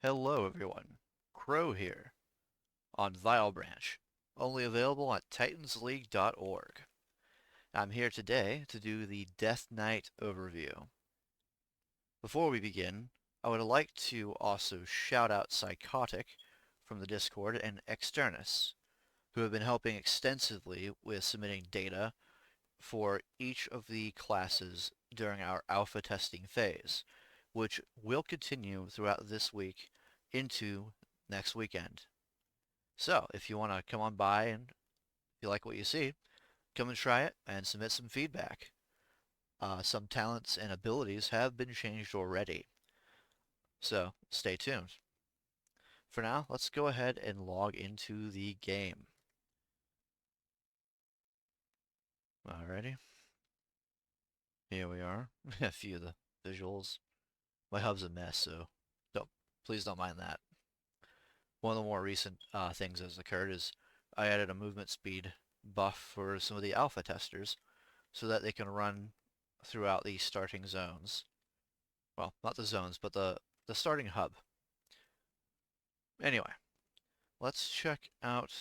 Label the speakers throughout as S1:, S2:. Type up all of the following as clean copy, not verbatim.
S1: Hello everyone, Crow here on Vilebranch, only available at titansleague.org. I'm here today to do the Deathknight overview. Before we begin, I would like to also shout out Psychotic from the Discord and Externus, who have been helping extensively with submitting data for each of the classes during our alpha testing phase, which will continue throughout this week into next weekend. So, if you want to come on by and if you like what you see, come and try it and submit some feedback. Some talents and abilities have been changed already, so stay tuned. For now, let's go ahead and log into the game. Alrighty, here we are. A few of the visuals. My hub's a mess, so please don't mind that. One of the more recent things that has occurred is I added a movement speed buff for some of the alpha testers so that they can run throughout the starting zones. Well, not the zones, but the starting hub. Anyway, let's check out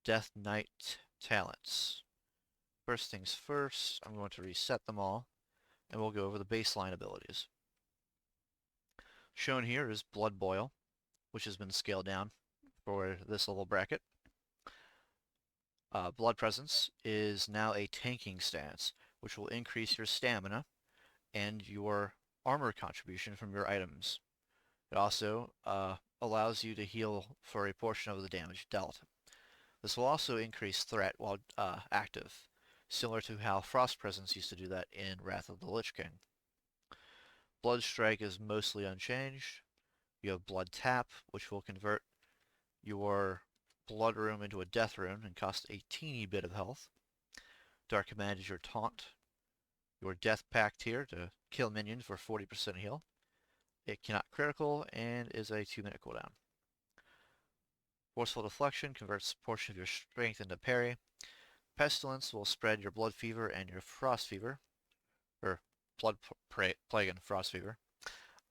S1: Deathknight talents. First things first, I'm going to reset them all, and we'll go over the baseline abilities. Shown here is Blood Boil, which has been scaled down for this level bracket. Blood Presence is now a tanking stance, which will increase your stamina and your armor contribution from your items. It also allows you to heal for a portion of the damage dealt. This will also increase threat while active, similar to how Frost Presence used to do that in Wrath of the Lich King. Blood Strike is mostly unchanged. You have Blood Tap, which will convert your Blood Rune into a Death Rune and cost a teeny bit of health. Dark Command is your Taunt. Your Death Pact here to kill minions for 40% heal. It cannot critical and is a 2-minute cooldown. Forceful Deflection converts a portion of your strength into parry. Pestilence will spread your Blood Fever and your Frost Fever, or Blood Plague and Frost Fever.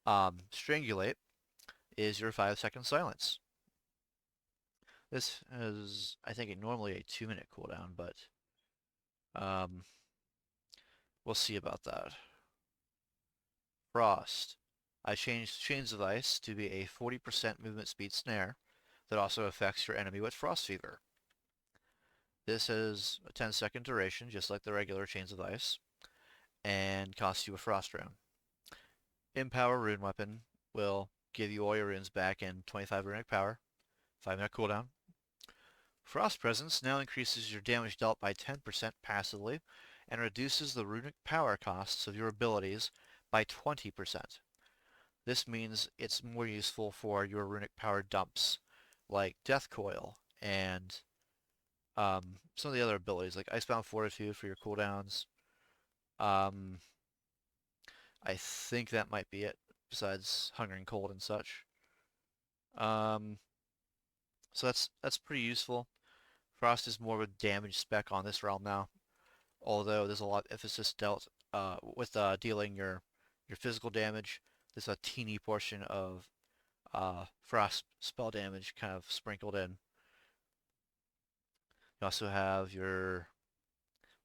S1: Strangulate is your 5-second silence. This is, I think, normally a 2-minute cooldown, but we'll see about that. Frost. I changed Chains of Ice to be a 40% movement speed snare that also affects your enemy with Frost Fever. This has a 10-second duration, just like the regular Chains of Ice, and costs you a Frost Rune. Empower Rune Weapon will give you all your runes back and 25 runic power, 5-minute cooldown. Frost Presence now increases your damage dealt by 10% passively and reduces the runic power costs of your abilities by 20%. This means it's more useful for your runic power dumps like Death Coil and some of the other abilities like Icebound Fortitude for your cooldowns. I think that might be it, besides Hunger and Cold and such. So that's pretty useful. Frost is more of a damage spec on this realm now, although there's a lot of emphasis dealt with dealing your physical damage. There's a teeny portion of Frost spell damage kind of sprinkled in. You also have your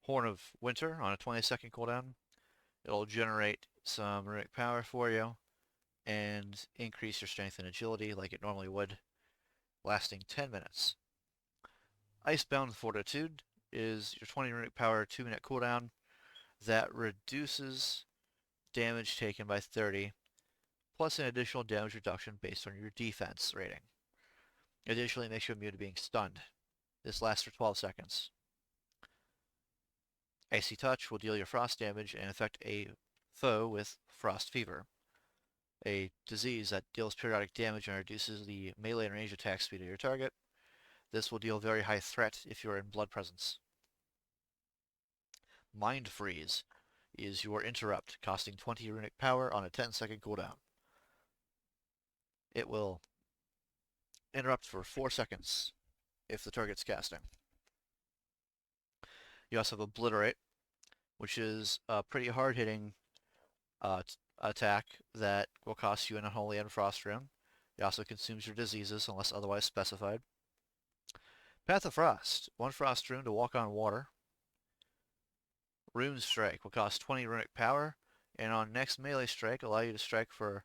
S1: Horn of Winter on a 20-second cooldown. It'll generate some runic power for you and increase your strength and agility like it normally would, lasting 10 minutes. Icebound Fortitude is your 20 runic power 2-minute cooldown that reduces damage taken by 30, plus an additional damage reduction based on your defense rating. Additionally, it makes you immune to being stunned. This lasts for 12 seconds. Icy Touch will deal your frost damage and affect a foe with Frost Fever, a disease that deals periodic damage and reduces the melee and range attack speed of your target. This will deal very high threat if you're in Blood Presence. Mind Freeze is your interrupt, costing 20 runic power on a 10-second cooldown. It will interrupt for 4 seconds if the target's casting. You also have Obliterate, which is a pretty hard-hitting attack that will cost you an Unholy and Frost Rune. It also consumes your diseases unless otherwise specified. Path of Frost. 1 Frost Rune to walk on water. Rune Strike will cost 20 runic power, and on next melee strike allow you to strike for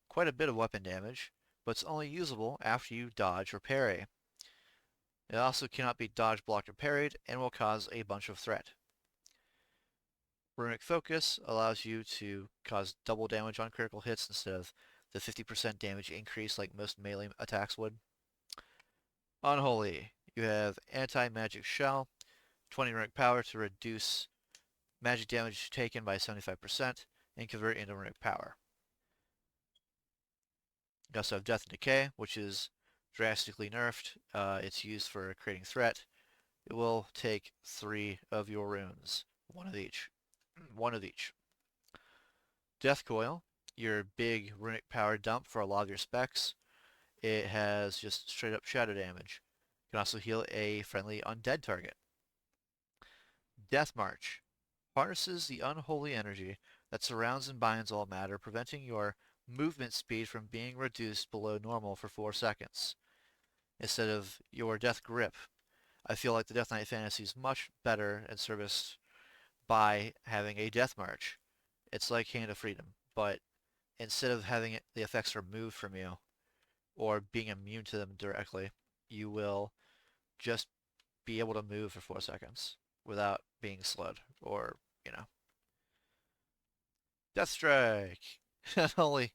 S1: quite a bit of weapon damage, but it's only usable after you dodge or parry. It also cannot be dodged, blocked, or parried, and will cause a bunch of threat. Runic Focus allows you to cause double damage on critical hits instead of the 50% damage increase like most melee attacks would. Unholy. You have Anti-Magic Shell, 20 runic power to reduce magic damage taken by 75% and convert it into runic power. You also have Death and Decay, which is drastically nerfed. It's used for creating threat. It will take 3 of your runes, one of each. One of each. Death Coil, your big runic power dump for a lot of your specs. It has just straight up shadow damage. You can also heal a friendly undead target. Death March harnesses the unholy energy that surrounds and binds all matter, preventing your movement speed from being reduced below normal for 4 seconds. Instead of your Death Grip, I feel like the Deathknight Fantasy is much better and serviced by having a Death March. It's like Hand of Freedom, but instead of having the effects removed from you or being immune to them directly, you will just be able to move for 4 seconds without being slowed or, you know. Death Strike! Only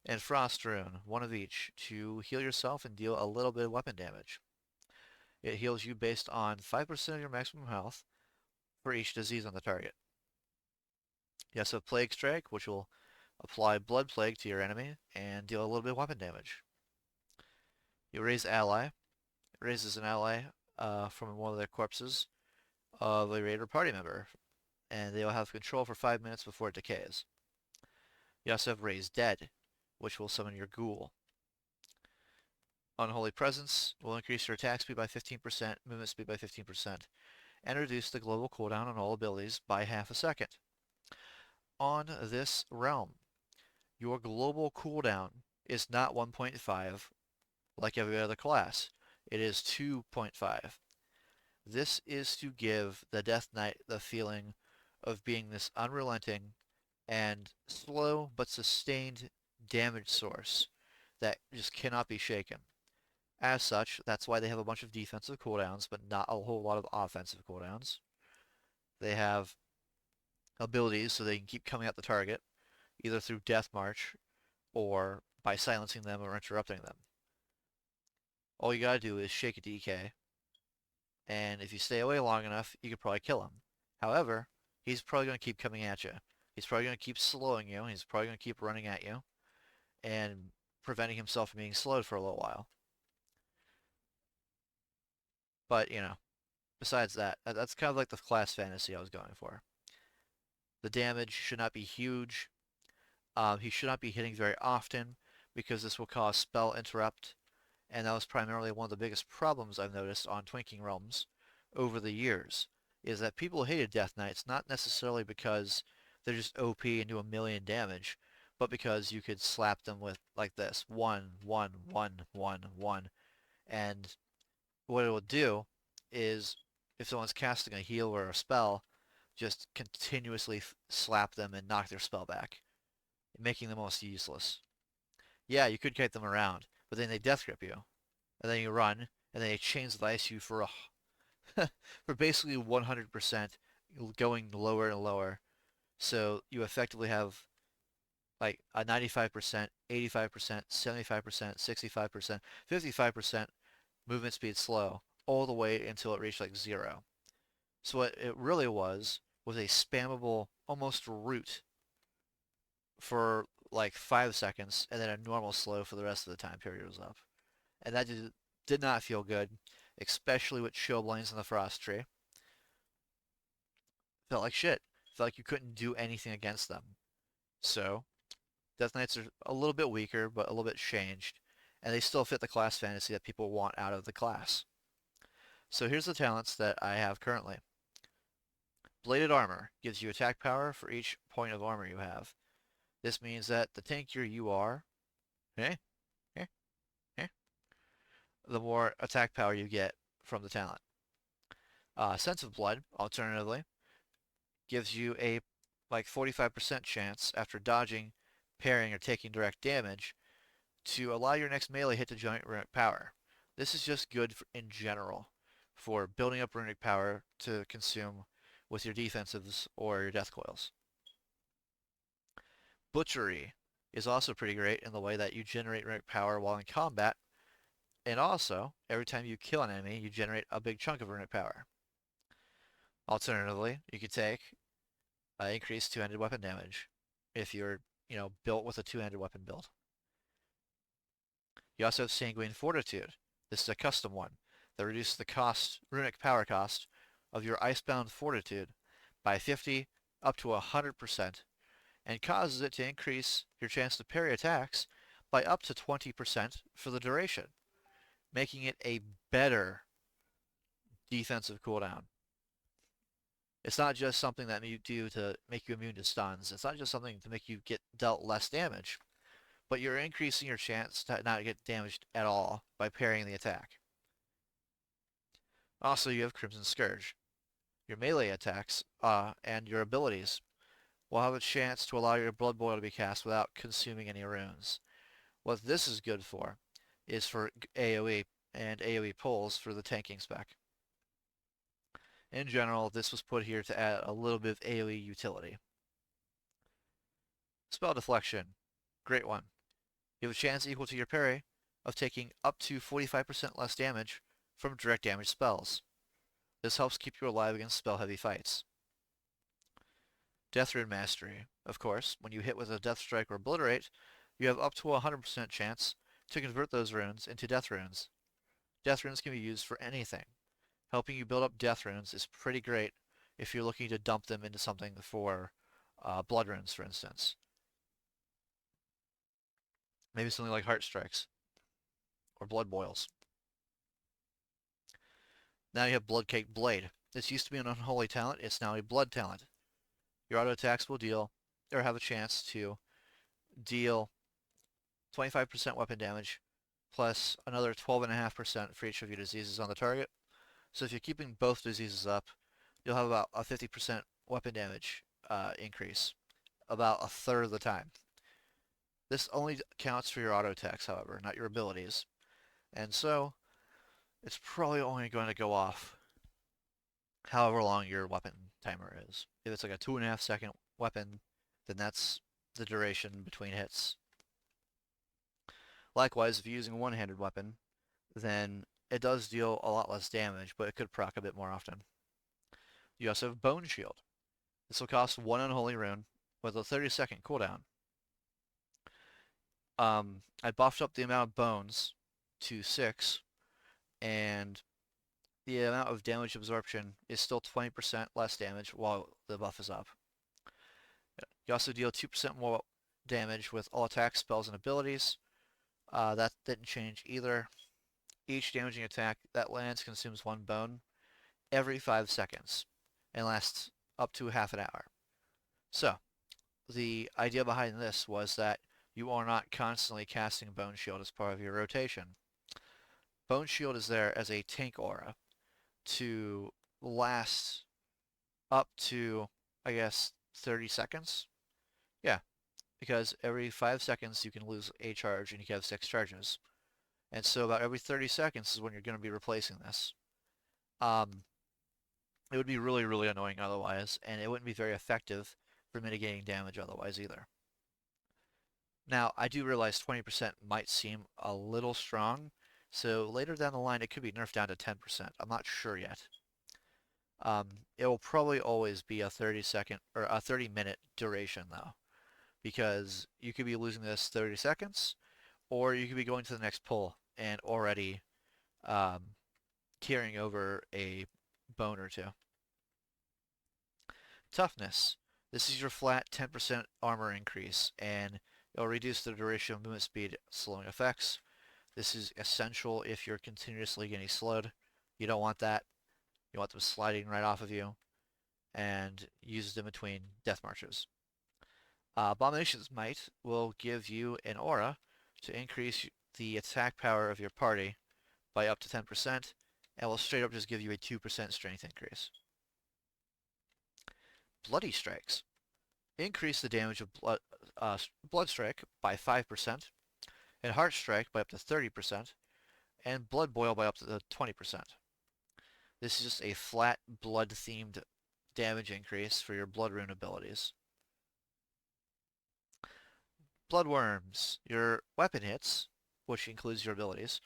S1: and Frost Rune, one of each, to heal yourself and deal a little bit of weapon damage. It heals you based on 5% of your maximum health for each disease on the target. You also have Plague Strike, which will apply Blood Plague to your enemy and deal a little bit of weapon damage. You raise Ally. It raises an ally from one of their corpses of a raider party member, and they will have control for 5 minutes before it decays. You also have Raise Dead, which will summon your ghoul. Unholy Presence will increase your attack speed by 15%, movement speed by 15%, and reduce the global cooldown on all abilities by half a second. On this realm, your global cooldown is not 1.5 like every other class. It is 2.5. This is to give the Death Knight the feeling of being this unrelenting and slow but sustained damage source that just cannot be shaken. As such, that's why they have a bunch of defensive cooldowns, but not a whole lot of offensive cooldowns. They have abilities so they can keep coming at the target, either through Death March or by silencing them or interrupting them. All you gotta do is shake a DK, and if you stay away long enough, you could probably kill him. However, he's probably going to keep coming at you. He's probably going to keep slowing you. He's probably going to keep running at you and preventing himself from being slowed for a little while. But, you know, besides that, that's kind of like the class fantasy I was going for. The damage should not be huge. He should not be hitting very often because this will cause spell interrupt, and that was primarily one of the biggest problems I've noticed on Twinking Realms over the years, is that people hated Death Knights not necessarily because they're just OP and do a million damage, but because you could slap them with like this, 1, 1, 1, 1, 1, and what it will do is if someone's casting a heal or a spell, just continuously slap them and knock their spell back, making them almost useless. Yeah, you could kite them around, but then they death grip you, and then you run, and then they chains of ice you for for basically 100% going lower and lower. So you effectively have like a 95%, 85%, 75%, 65%, 55% movement speed slow all the way until it reached like 0. So what it really was a spammable almost root for like 5 seconds and then a normal slow for the rest of the time period was up. And that just did not feel good, especially with Chillblains in the Frost Tree. Felt like shit. Felt like you couldn't do anything against them. So, Death Knights are a little bit weaker, but a little bit changed. And they still fit the class fantasy that people want out of the class. So here's the talents that I have currently. Bladed Armor gives you attack power for each point of armor you have. This means that the tankier you are, eh, eh, eh, the more attack power you get from the talent. Sense of Blood, alternatively, gives you a like 45% chance after dodging, parrying, or taking direct damage to allow your next melee hit to generate runic power. This is just good in general for building up runic power to consume with your defensives or your death coils. Butchery is also pretty great in the way that you generate runic power while in combat, and also every time you kill an enemy, you generate a big chunk of runic power. Alternatively, you could take increased two-handed weapon damage if you're, built with a two-handed weapon build. You also have Sanguine Fortitude. This is a custom one that reduces the runic power cost of your Icebound Fortitude by 50 up to 100% and causes it to increase your chance to parry attacks by up to 20% for the duration, making it a better defensive cooldown. It's not just something that you do to make you immune to stuns. It's not just something to make you get dealt less damage, but you're increasing your chance to not get damaged at all by parrying the attack. Also, you have Crimson Scourge. Your melee attacks and your abilities will have a chance to allow your Blood Boil to be cast without consuming any runes. What this is good for is for AoE and AoE pulls for the tanking spec. In general, this was put here to add a little bit of AoE utility. Spell Deflection. Great one. You have a chance equal to your parry of taking up to 45% less damage from direct damage spells. This helps keep you alive against spell-heavy fights. Death Rune Mastery. Of course, when you hit with a Death Strike or Obliterate, you have up to a 100% chance to convert those runes into Death Runes. Death Runes can be used for anything. Helping you build up Death Runes is pretty great if you're looking to dump them into something for Blood Runes, for instance. Maybe something like Heart Strikes or Blood Boils. Now you have Bloodcaked Blade. This used to be an unholy talent. It's now a blood talent. Your auto attacks will deal, or have a chance to deal 25% weapon damage, plus another 12.5% for each of your diseases on the target. So if you're keeping both diseases up, you'll have about a 50% weapon damage increase, about a third of the time. This only counts for your auto attacks, however, not your abilities. And so, it's probably only going to go off however long your weapon timer is. If it's like a 2.5-second weapon, then that's the duration between hits. Likewise, if you're using a one-handed weapon, then it does deal a lot less damage, but it could proc a bit more often. You also have Bone Shield. This will cost one Unholy Rune with a 30-second cooldown. I buffed up the amount of bones to 6, and the amount of damage absorption is still 20% less damage while the buff is up. You also deal 2% more damage with all attacks, spells, and abilities. That didn't change either. Each damaging attack that lands consumes one bone every 5 seconds and lasts up to half an hour. So, the idea behind this was that you are not constantly casting Bone Shield as part of your rotation. Bone Shield is there as a tank aura to last up to, I guess, 30 seconds. Yeah, because every 5 seconds you can lose a charge and you can have 6 charges. And so about every 30 seconds is when you're going to be replacing this. It would be really, really annoying otherwise, and it wouldn't be very effective for mitigating damage otherwise either. Now, I do realize 20% might seem a little strong, so later down the line it could be nerfed down to 10%. I'm not sure yet. It will probably always be a 30-second or a 30-minute duration though, because you could be losing this 30 seconds, or you could be going to the next pull and already carrying over a bone or two. Toughness. This is your flat 10% armor increase, and it'll reduce the duration of movement speed slowing effects. This is essential if you're continuously getting slowed. You don't want that. You want them sliding right off of you, and use them between death marches. Abomination's Might will give you an aura to increase the attack power of your party by up to 10%, and will straight up just give you a 2% strength increase. Bloody Strikes. Increase the damage of Blood Strike by 5%, and Heart Strike by up to 30%, and Blood Boil by up to 20%. This is just a flat blood-themed damage increase for your Blood Rune abilities. Bloodworms. Your weapon hits, which includes your abilities,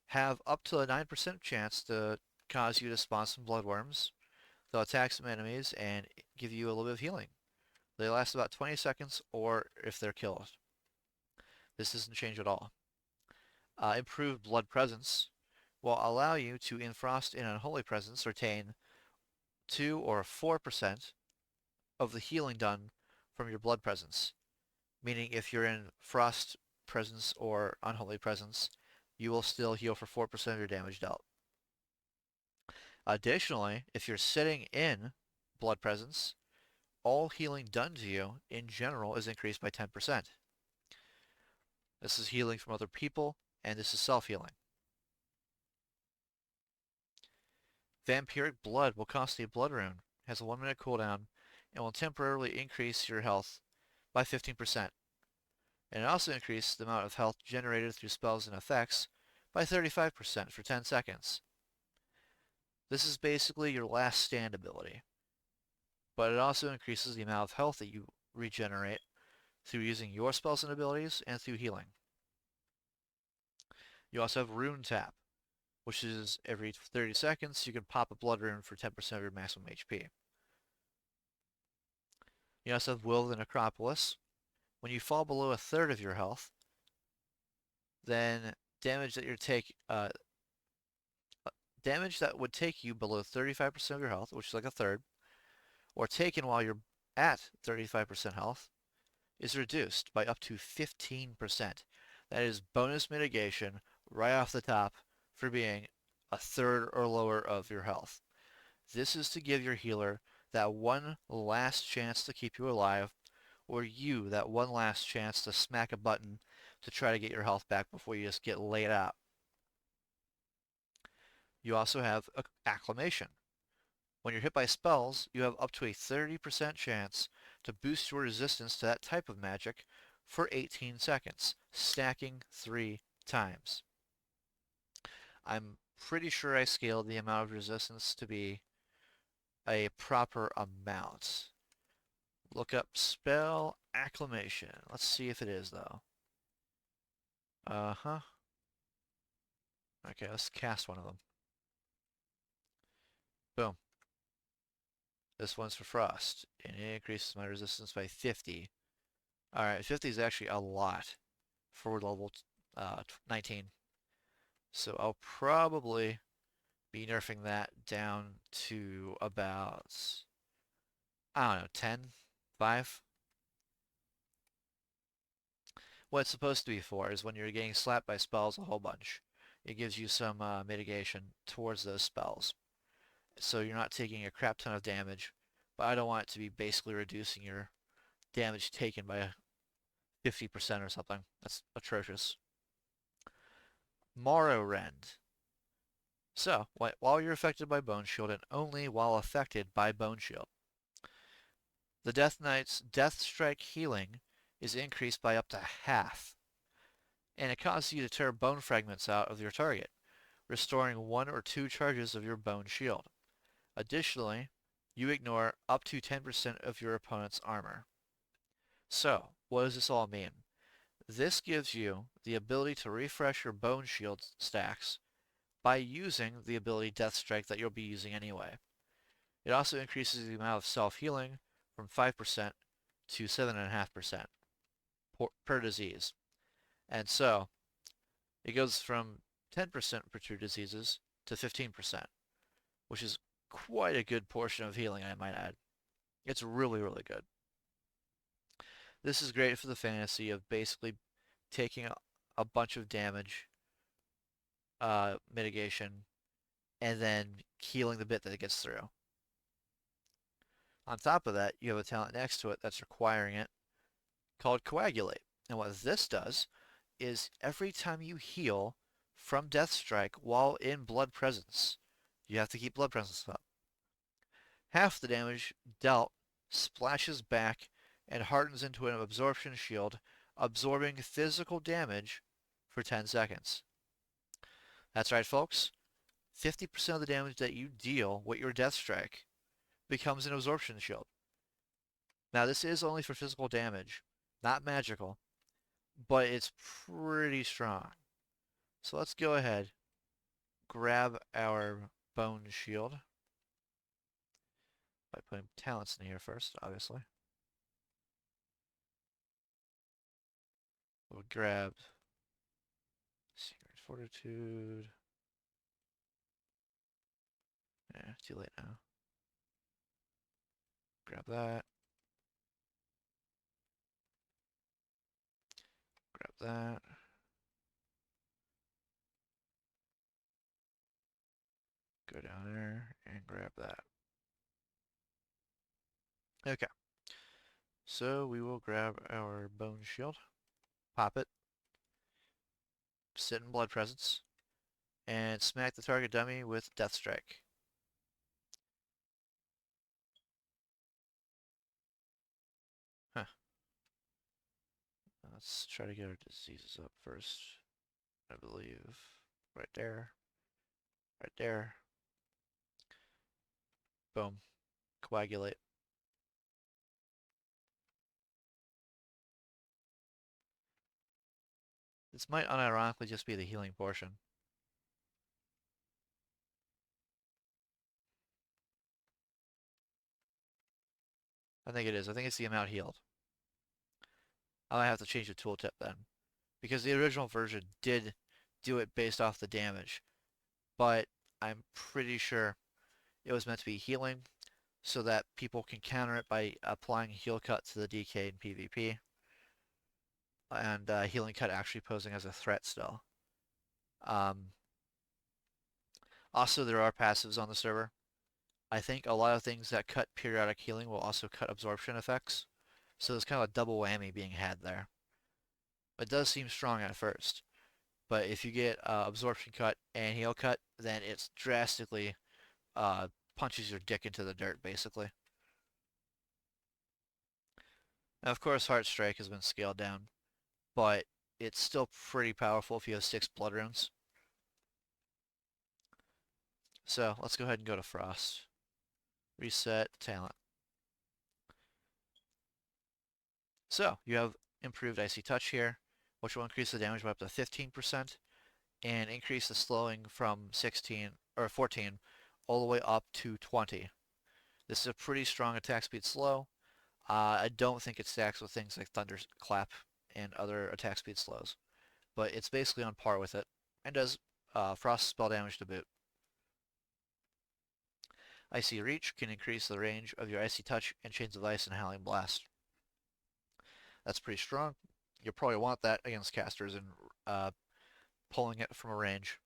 S1: have up to a 9% chance to cause you to spawn some bloodworms. They'll attack some enemies and give you a little bit of healing. They last about 20 seconds, or if they're killed. This doesn't change at all. Improved Blood Presence will allow you to, in Frost and Unholy Presence, retain 2 or 4% of the healing done from your Blood Presence. Meaning if you're in Frost Presence or Unholy Presence, you will still heal for 4% of your damage dealt. Additionally, if you're sitting in Blood Presence, all healing done to you in general is increased by 10%. This is healing from other people, and this is self-healing. Vampiric Blood will cost a blood rune, has a 1-minute cooldown, and will temporarily increase your health by 15%. And it also increases the amount of health generated through spells and effects by 35% for 10 seconds. This is basically your last stand ability, but it also increases the amount of health that you regenerate through using your spells and abilities and through healing. You also have Rune Tap, which is every 30 seconds you can pop a blood rune for 10% of your maximum HP. You also have Will of the Necropolis. When you fall below a third of your health, then damage that would take you below 35% of your health, which is like a third, or taken while you're at 35% health, is reduced by up to 15%. That is bonus mitigation right off the top for being a third or lower of your health. This is to give your healer that one last chance to keep you alive, or you that one last chance to smack a button to try to get your health back before you just get laid out. You also have Acclamation. When you're hit by spells, you have up to a 30% chance to boost your resistance to that type of magic for 18 seconds, stacking 3 times. I'm pretty sure I scaled the amount of resistance to be a proper amount. Look up spell acclamation. Let's see if it is, though. Uh-huh. Okay, let's cast one of them. Boom. This one's for Frost, and it increases my resistance by 50. Alright, 50 is actually a lot for level 19. So I'll probably be nerfing that down to about, I don't know, 10? 5? What it's supposed to be for is when you're getting slapped by spells a whole bunch. It gives you some mitigation towards those spells. So you're not taking a crap ton of damage, but I don't want it to be basically reducing your damage taken by 50% or something. That's atrocious. Morrow-Rend. So, while you're affected by Bone Shield, and only while affected by Bone Shield, the Death Knight's Death Strike healing is increased by up to half, and it causes you to tear bone fragments out of your target, restoring 1 or 2 charges of your Bone Shield. Additionally, you ignore up to 10% of your opponent's armor. So, what does this all mean? This gives you the ability to refresh your Bone Shield stacks by using the ability Death Strike that you'll be using anyway. It also increases the amount of self-healing from 5% to 7.5% per disease. And so, it goes from 10% for true diseases to 15%, which is quite a good portion of healing, I might add. It's really, really good. This is great for the fantasy of basically taking a bunch of damage mitigation and then healing the bit that it gets through. On top of that, you have a talent next to it that's requiring it, called Coagulate. And what this does is every time you heal from Death Strike while in Blood Presence, you have to keep Blood Presence up. Half the damage dealt splashes back and hardens into an absorption shield, absorbing physical damage for 10 seconds. That's right, folks. 50% of the damage that you deal with your Death Strike becomes an absorption shield. Now, this is only for physical damage, not magical, but it's pretty strong. So let's go ahead, grab our Bone Shield by putting talents in here first, obviously. We'll grab Secret Fortitude. Yeah, too late now. Grab that. Grab that. Go down there and grab that. Okay. So we will grab our Bone Shield, pop it, sit in Blood Presence, and smack the target dummy with Death Strike. Huh. Let's try to get our diseases up first. I believe. Right there. Right there. Boom. Coagulate. This might unironically just be the healing portion. I think it is. I think it's the amount healed. I might have to change the tooltip then. Because the original version did do it based off the damage. But I'm pretty sure it was meant to be healing so that people can counter it by applying heal cut to the DK in PvP. And healing cut actually posing as a threat still. Um, Also, there are passives on the server. I think a lot of things that cut periodic healing will also cut absorption effects. So there's kind of a double whammy being had there. It does seem strong at first, but if you get absorption cut and heal cut, then it's drastically punches your dick into the dirt, basically. Now, of course, Heart Strike has been scaled down, but it's still pretty powerful if you have 6 blood runes. So let's go ahead and go to Frost. Reset talent. So you have improved Icy Touch here, which will increase the damage by up to 15% and increase the slowing from 16 or 14 all the way up to 20. This is a pretty strong attack speed slow. I don't think it stacks with things like Thunderclap and other attack speed slows, but it's basically on par with it and does frost spell damage to boot. Icy Reach can increase the range of your Icy Touch and Chains of Ice and Howling Blast. That's pretty strong. You'll probably want that against casters and pulling it from a range.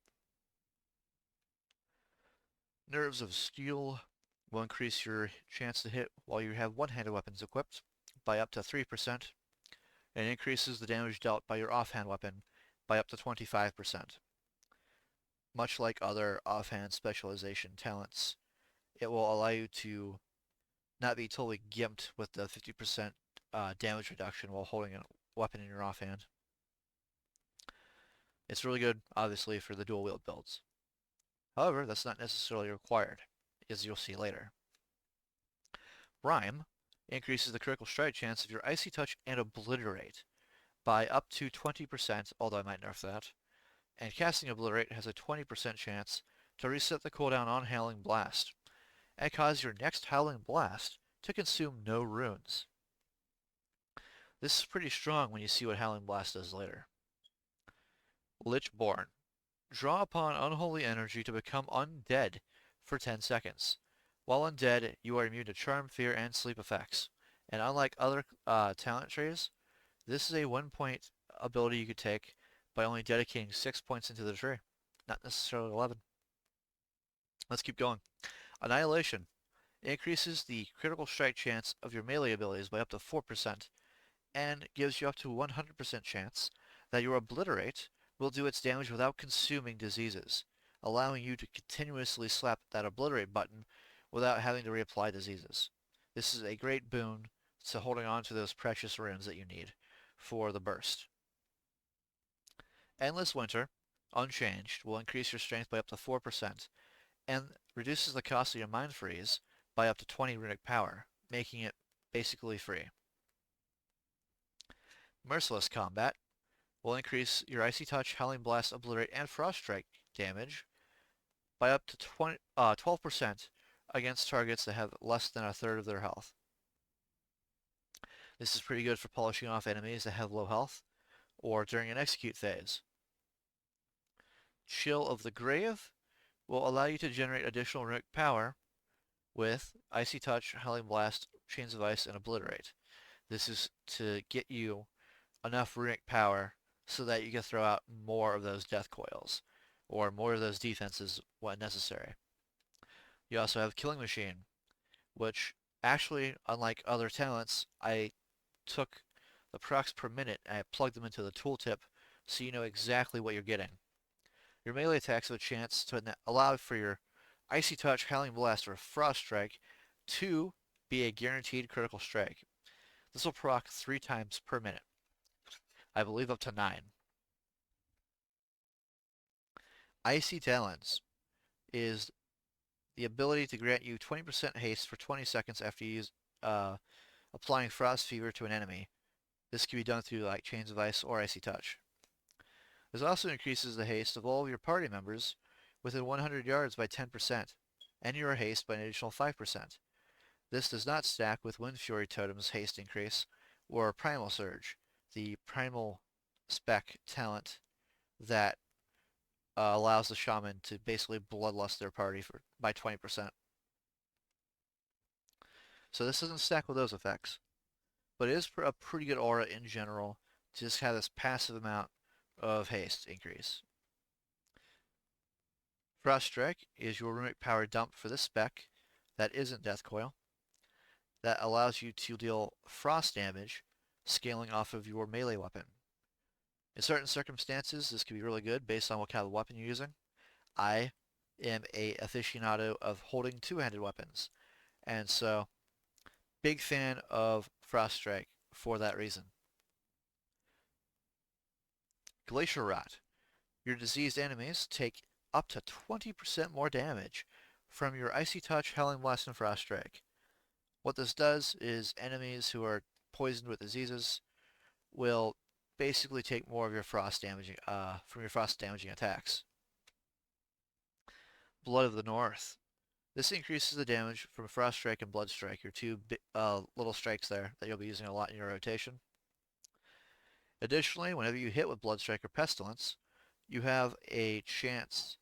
S1: Nerves of Steel will increase your chance to hit while you have one-handed weapons equipped by up to 3%, and increases the damage dealt by your offhand weapon by up to 25%. Much like other offhand specialization talents, it will allow you to not be totally gimped with the 50% damage reduction while holding a weapon in your offhand. It's really good, obviously, for the dual wield builds. However, that's not necessarily required, as you'll see later. Rhyme increases the critical strike chance of your Icy Touch and Obliterate by up to 20%, although I might nerf that. And casting Obliterate has a 20% chance to reset the cooldown on Howling Blast, and cause your next Howling Blast to consume no runes. This is pretty strong when you see what Howling Blast does later. Lichborn. Draw upon unholy energy to become undead for 10 seconds. While undead, you are immune to charm, fear, and sleep effects. And unlike other talent trees, this is a 1-point ability you could take by only dedicating 6 points into the tree, not necessarily 11. Let's keep going. Annihilation increases the critical strike chance of your melee abilities by up to 4%, and gives you up to 100% chance that your Obliterate will do its damage without consuming diseases, allowing you to continuously slap that Obliterate button without having to reapply diseases. This is a great boon to holding on to those precious runes that you need for the burst. Endless Winter, unchanged, will increase your strength by up to 4% and reduces the cost of your Mind Freeze by up to 20 runic power, making it basically free. Merciless Combat will increase your Icy Touch, Howling Blast, Obliterate, and Frost Strike damage by up to 12% against targets that have less than a third of their health. This is pretty good for polishing off enemies that have low health or during an execute phase. Chill of the Grave will allow you to generate additional runic power with Icy Touch, Howling Blast, Chains of Ice, and Obliterate. This is to get you enough runic power so that you can throw out more of those death coils or more of those defenses when necessary. You also have Killing Machine, which actually, unlike other talents, I took the procs per minute and I plugged them into the tooltip so you know exactly what you're getting. Your melee attacks have a chance to allow for your Icy Touch, Howling Blast, or Frost Strike to be a guaranteed critical strike. This will proc 3 times per minute. I believe up to 9. Icy Talons is the ability to grant you 20% haste for 20 seconds after you use applying Frost Fever to an enemy. This can be done through like Chains of Ice or Icy Touch. This also increases the haste of all of your party members within 100 yards by 10%, and your haste by an additional 5%. This does not stack with Wind Fury Totem's haste increase, or Primal Surge, the primal spec talent that allows the shaman to basically bloodlust their party by 20%. So this doesn't stack with those effects, but it is a pretty good aura in general to just have this passive amount of haste increase. Frost Strike is your runic power dump for this spec that isn't Death Coil, that allows you to deal frost damage scaling off of your melee weapon. In certain circumstances, this can be really good based on what kind of weapon you're using. I am a aficionado of holding two-handed weapons, and so big fan of Frost Strike for that reason. Glacier Rot. Your diseased enemies take up to 20% more damage from your Icy Touch, Howling Blast, and Frost Strike. What this does is enemies who are poisoned with diseases will basically take more of your frost damaging from your frost damaging attacks. Blood of the North. This increases the damage from Frost Strike and Blood Strike, your two little strikes there that you'll be using a lot in your rotation. Additionally, whenever you hit with Blood Strike or Pestilence, you have a chance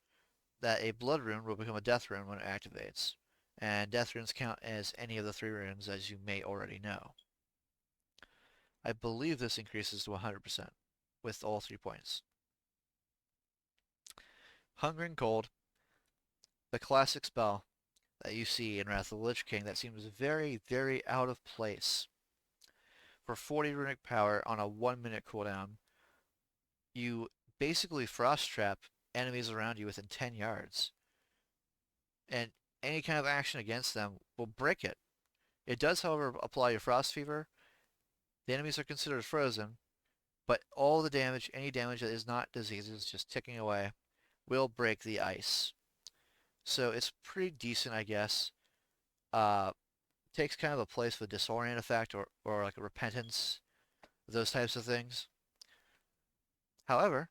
S1: that a Blood Rune will become a Death Rune when it activates. And Death Runes count as any of the 3 runes, as you may already know. I believe this increases to 100% with all 3 points. Hungering Cold, the classic spell that you see in Wrath of the Lich King that seems very, very out of place. For 40 runic power on a 1-minute cooldown, you basically frost trap enemies around you within 10 yards. And any kind of action against them will break it. It does, however, apply your Frost Fever. The enemies are considered frozen, but all the damage, any damage that is not diseases, just ticking away, will break the ice. So it's pretty decent, I guess. Takes kind of a place of a disorient effect or like a repentance, those types of things. However,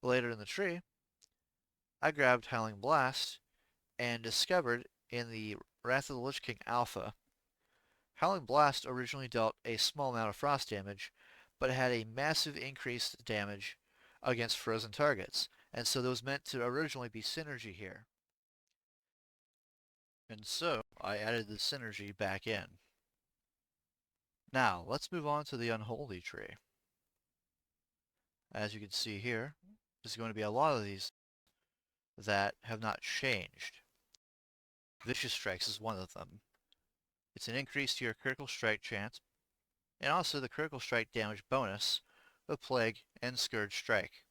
S1: later in the tree, I grabbed Howling Blast and discovered in the Wrath of the Lich King Alpha, Howling Blast originally dealt a small amount of frost damage, but had a massive increased damage against frozen targets, and so there was meant to originally be synergy here. And so I added the synergy back in. Now, let's move on to the Unholy Tree. As you can see here, there's going to be a lot of these that have not changed. Vicious Strikes is one of them. It's an increase to your critical strike chance and also the critical strike damage bonus of Plague and Scourge Strike.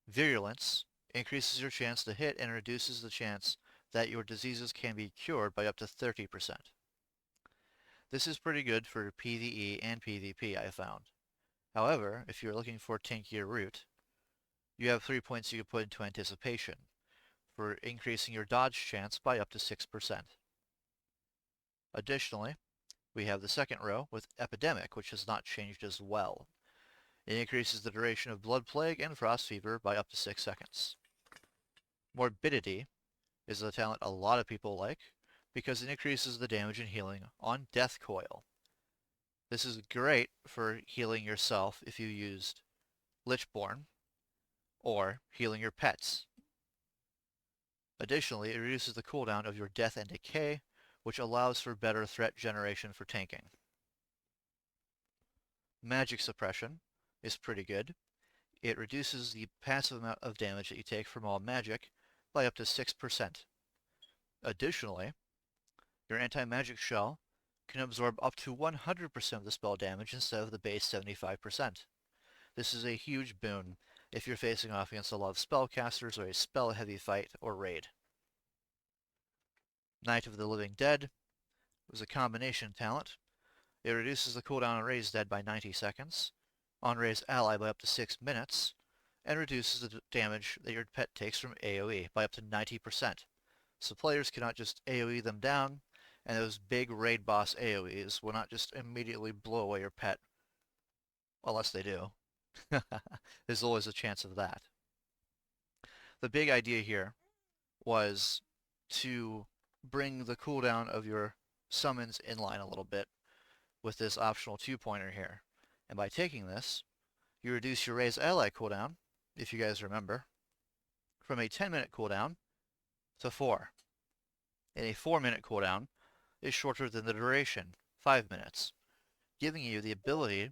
S1: Virulence increases your chance to hit and reduces the chance that your diseases can be cured by up to 30%. This is pretty good for PvE and PvP, I found. However, if you're looking for tankier route, you have 3 points you can put into Anticipation for increasing your dodge chance by up to 6%. Additionally, we have the second row with Epidemic, which has not changed as well. It increases the duration of Blood Plague and Frost Fever by up to 6 seconds. Morbidity is a talent a lot of people like because it increases the damage and healing on Death Coil. This is great for healing yourself if you used Lichborn or healing your pets. Additionally, it reduces the cooldown of your Death and Decay, which allows for better threat generation for tanking. Magic Suppression is pretty good. It reduces the passive amount of damage that you take from all magic by up to 6%. Additionally, your anti-magic shell can absorb up to 100% of the spell damage instead of the base 75%. This is a huge boon if you're facing off against a lot of spellcasters or a spell-heavy fight or raid. Night of the Living Dead was a combination talent. It reduces the cooldown on Raised Dead by 90 seconds, on Raised Ally by up to 6 minutes, and reduces the damage that your pet takes from AoE by up to 90%. So players cannot just AoE them down, and those big raid boss AoEs will not just immediately blow away your pet. Unless they do. There's always a chance of that. The big idea here was to bring the cooldown of your summons in line a little bit with this optional 2-pointer here. And by taking this, you reduce your Raise Ally cooldown, if you guys remember, from a 10-minute cooldown to 4. And a 4-minute cooldown is shorter than the duration, 5 minutes, giving you the ability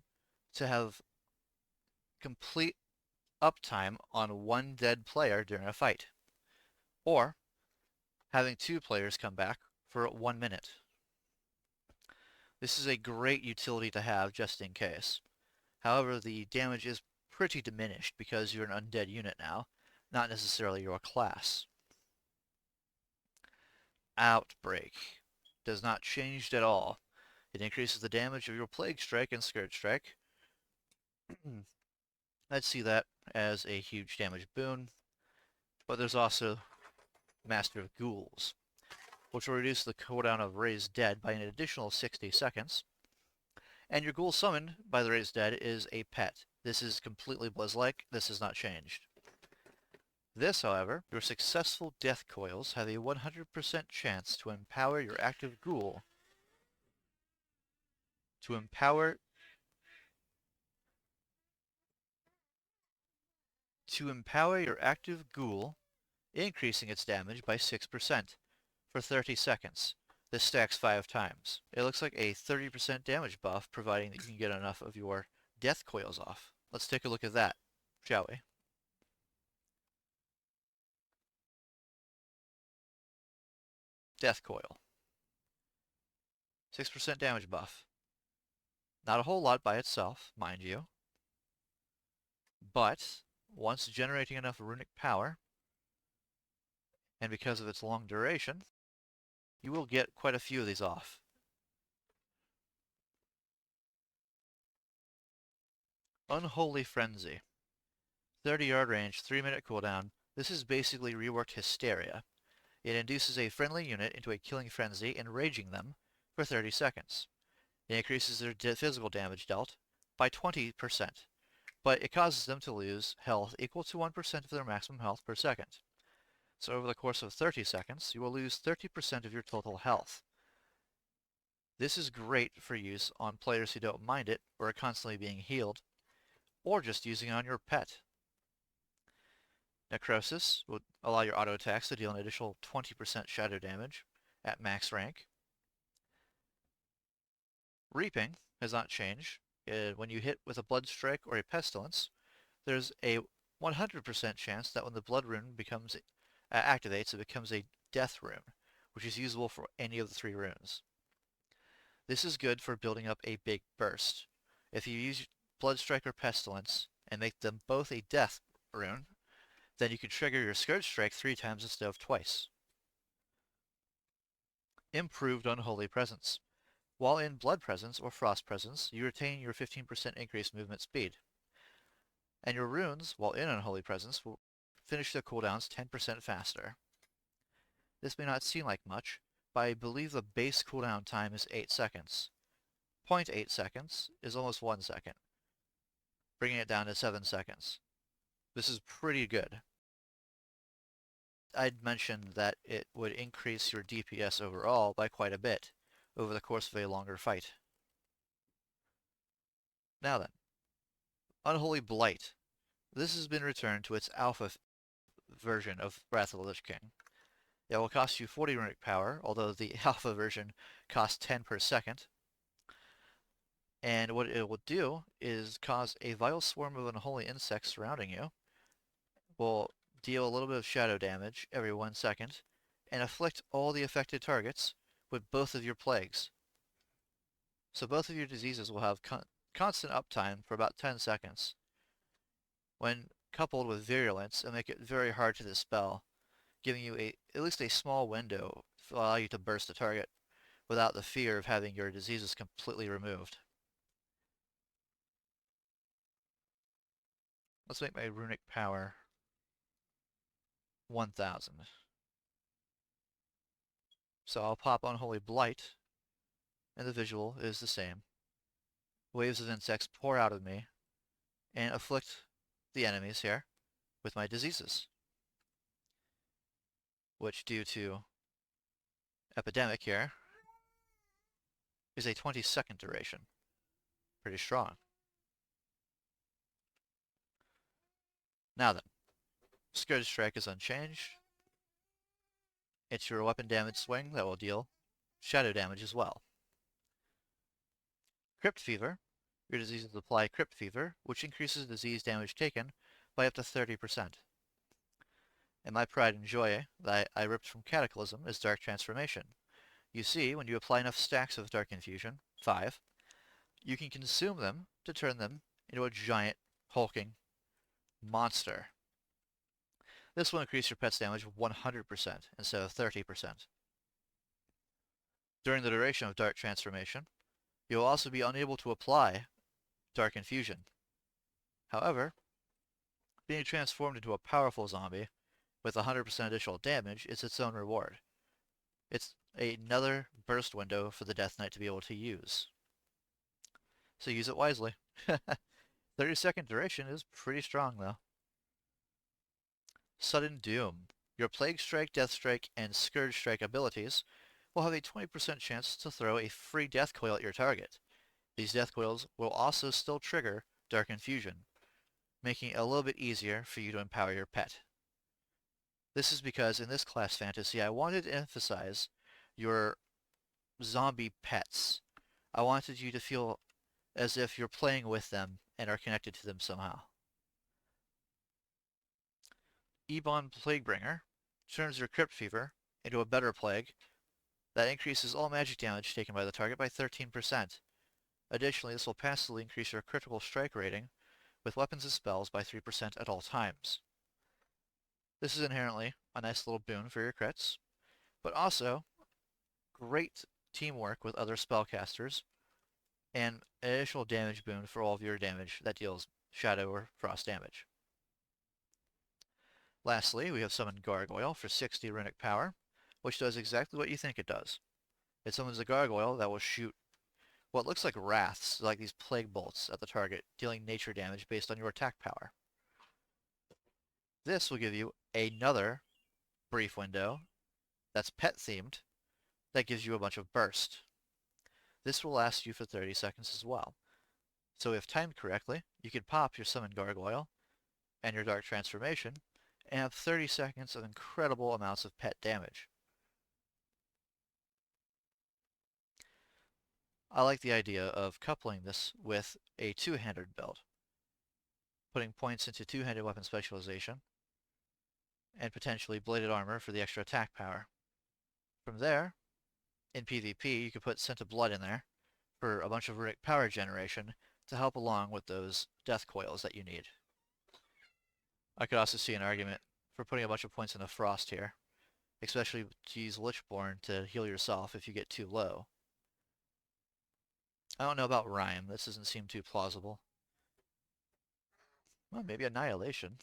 S1: to have complete uptime on one dead player during a fight, or having 2 players come back for 1 minute. This is a great utility to have just in case. However, the damage is pretty diminished because you're an undead unit now, not necessarily your class. Outbreak does not change at all. It increases the damage of your Plague Strike and Scourge Strike. I'd see that as a huge damage boon, but there's also Master of Ghouls, which will reduce the cooldown of Raised Dead by an additional 60 seconds. And your ghoul summoned by the Raised Dead is a pet. This is completely Blizz-like. This has not changed. This, however, your successful death coils have a 100% chance to empower your active ghoul increasing its damage by 6% for 30 seconds. This stacks 5 times. It looks like a 30% damage buff, providing that you can get enough of your death coils off. Let's take a look at that, shall we? Death coil. 6% damage buff. Not a whole lot by itself, mind you. But, once generating enough runic power, and because of its long duration, you will get quite a few of these off. Unholy Frenzy. 30-yard range, 3-minute cooldown. This is basically reworked Hysteria. It induces a friendly unit into a killing frenzy, enraging them for 30 seconds. It increases their physical damage dealt by 20%, but it causes them to lose health equal to 1% of their maximum health per second. So over the course of 30 seconds, you will lose 30% of your total health. This is great for use on players who don't mind it or are constantly being healed, or just using it on your pet. Necrosis will allow your auto attacks to deal an additional 20% shadow damage at max rank. Reaping has not changed. When you hit with a Blood Strike or a Pestilence, there's a 100% chance that when the Blood Rune activates, it becomes a Death Rune, which is usable for any of the 3 runes. This is good for building up a big burst. If you use Bloodstrike or Pestilence and make them both a death rune, then you can trigger your Scourge Strike 3 times instead of twice. Improved Unholy Presence. While in Blood Presence or Frost Presence, you retain your 15% increased movement speed. And your runes, while in Unholy Presence, will finish their cooldowns 10% faster. This may not seem like much, but I believe the base cooldown time is 8 seconds. 0.8 seconds is almost 1 second, bringing it down to 7 seconds. This is pretty good. I'd mentioned that it would increase your DPS overall by quite a bit over the course of a longer fight. Now then, Unholy Blight. This has been returned to its alpha version of Wrath of the Lich King. It will cost you 40 runic power, although the alpha version costs 10 per second. And what it will do is cause a vile swarm of unholy insects surrounding you, will deal a little bit of shadow damage every 1 second, and afflict all the affected targets with both of your plagues. So both of your diseases will have constant uptime for about 10 seconds. When coupled with virulence, it'll make it very hard to dispel, giving you at least a small window to allow you to burst the target without the fear of having your diseases completely removed. Let's make my runic power 1000. So I'll pop Unholy Blight, and the visual is the same. Waves of insects pour out of me and afflict the enemies here with my diseases, which due to epidemic here is a 20-second duration. Pretty strong. Now then, Scourge Strike is unchanged. It's your weapon damage swing that will deal shadow damage as well. Crypt Fever. Your diseases apply Crypt Fever, which increases disease damage taken by up to 30%. And my pride and joy that I ripped from Cataclysm is Dark Transformation. You see, when you apply enough stacks of Dark Infusion, 5, you can consume them to turn them into a giant, hulking monster. This will increase your pet's damage 100% instead of 30%. During the duration of Dark Transformation, you will also be unable to apply Dark Infusion. However, being transformed into a powerful zombie with 100% additional damage is its own reward. It's another burst window for the Death Knight to be able to use. So use it wisely. 30-second duration is pretty strong though. Sudden Doom. Your Plague Strike, Death Strike, and Scourge Strike abilities will have a 20% chance to throw a free Death Coil at your target. These Death Coils will also still trigger Dark Infusion, making it a little bit easier for you to empower your pet. This is because in this class fantasy, I wanted to emphasize your zombie pets. I wanted you to feel as if you're playing with them and are connected to them somehow. Ebon Plaguebringer turns your Crypt Fever into a better plague that increases all magic damage taken by the target by 13%. Additionally, this will passively increase your critical strike rating with weapons and spells by 3% at all times. This is inherently a nice little boon for your crits, but also great teamwork with other spellcasters and an additional damage boon for all of your damage that deals shadow or frost damage. Lastly, we have summoned Gargoyle for 60 runic power, which does exactly what you think it does. It summons a gargoyle that will shoot what looks like wraths, like these plague bolts, at the target, dealing nature damage based on your attack power. This will give you another brief window that's pet-themed that gives you a bunch of burst. This will last you for 30 seconds as well. So if timed correctly, you could pop your Summon Gargoyle and your Dark Transformation and have 30 seconds of incredible amounts of pet damage. I like the idea of coupling this with a two-handed build, putting points into two-handed weapon specialization, and potentially bladed armor for the extra attack power. From there, in PvP, you could put Scent of Blood in there, for a bunch of power generation to help along with those death coils that you need. I could also see an argument for putting a bunch of points into Frost here, especially to use Lichborn to heal yourself if you get too low. I don't know about Rhyme. This doesn't seem too plausible. Well, maybe Annihilation.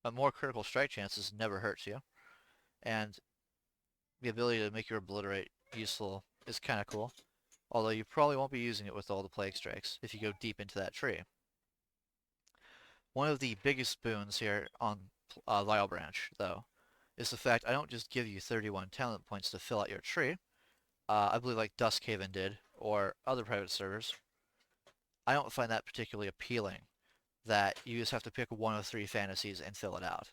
S1: But more critical strike chances never hurts you. And the ability to make your Obliterate useful is kind of cool. Although you probably won't be using it with all the Plague Strikes if you go deep into that tree. One of the biggest boons here on Vilebranch, though, is the fact I don't just give you 31 talent points to fill out your tree. I believe like Duskhaven did, or other private servers. I don't find that particularly appealing, that you just have to pick one of 3 fantasies and fill it out.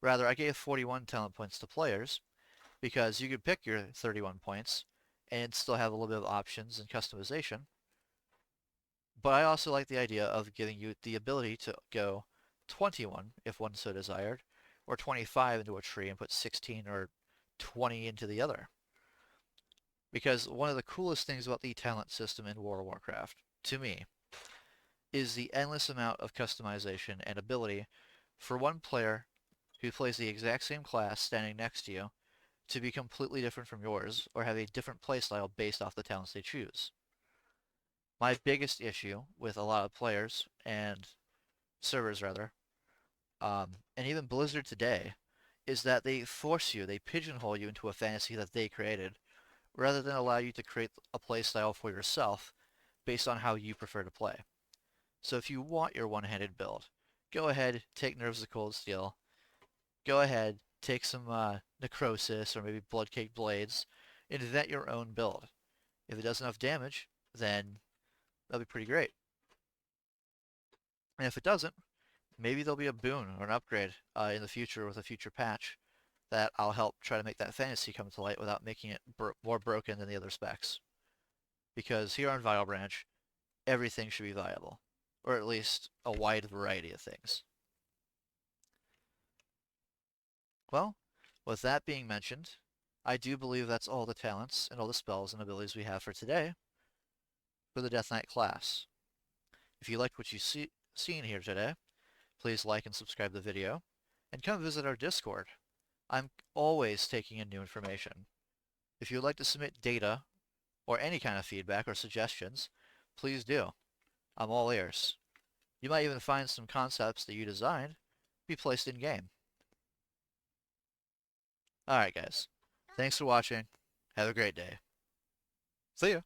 S1: Rather, I gave 41 talent points to players, because you could pick your 31 points and still have a little bit of options and customization. But I also like the idea of giving you the ability to go 21 if one so desired, or 25 into a tree and put 16 or 20 into the other. Because one of the coolest things about the talent system in World of Warcraft, to me, is the endless amount of customization and ability for one player who plays the exact same class standing next to you to be completely different from yours or have a different playstyle based off the talents they choose. My biggest issue with a lot of players and servers rather, and even Blizzard today, is that they pigeonhole you into a fantasy that they created, rather than allow you to create a playstyle for yourself based on how you prefer to play. So if you want your one-handed build, go ahead, take Nerves of Cold Steel, go ahead, take some Necrosis or maybe Bloodcake Blades, and invent your own build. If it does enough damage, then that'll be pretty great. And if it doesn't, maybe there'll be a boon or an upgrade in the future with a future patch that I'll help try to make that fantasy come to light without making it more broken than the other specs. Because here on Vilebranch, everything should be viable, or at least a wide variety of things. Well, with that being mentioned, I do believe that's all the talents and all the spells and abilities we have for today for the Deathknight class. If you liked what you've seen here today, please like and subscribe the video, and come visit our Discord. I'm always taking in new information. If you would like to submit data or any kind of feedback or suggestions, please do. I'm all ears. You might even find some concepts that you designed be placed in-game. Alright guys, thanks for watching. Have a great day. See ya!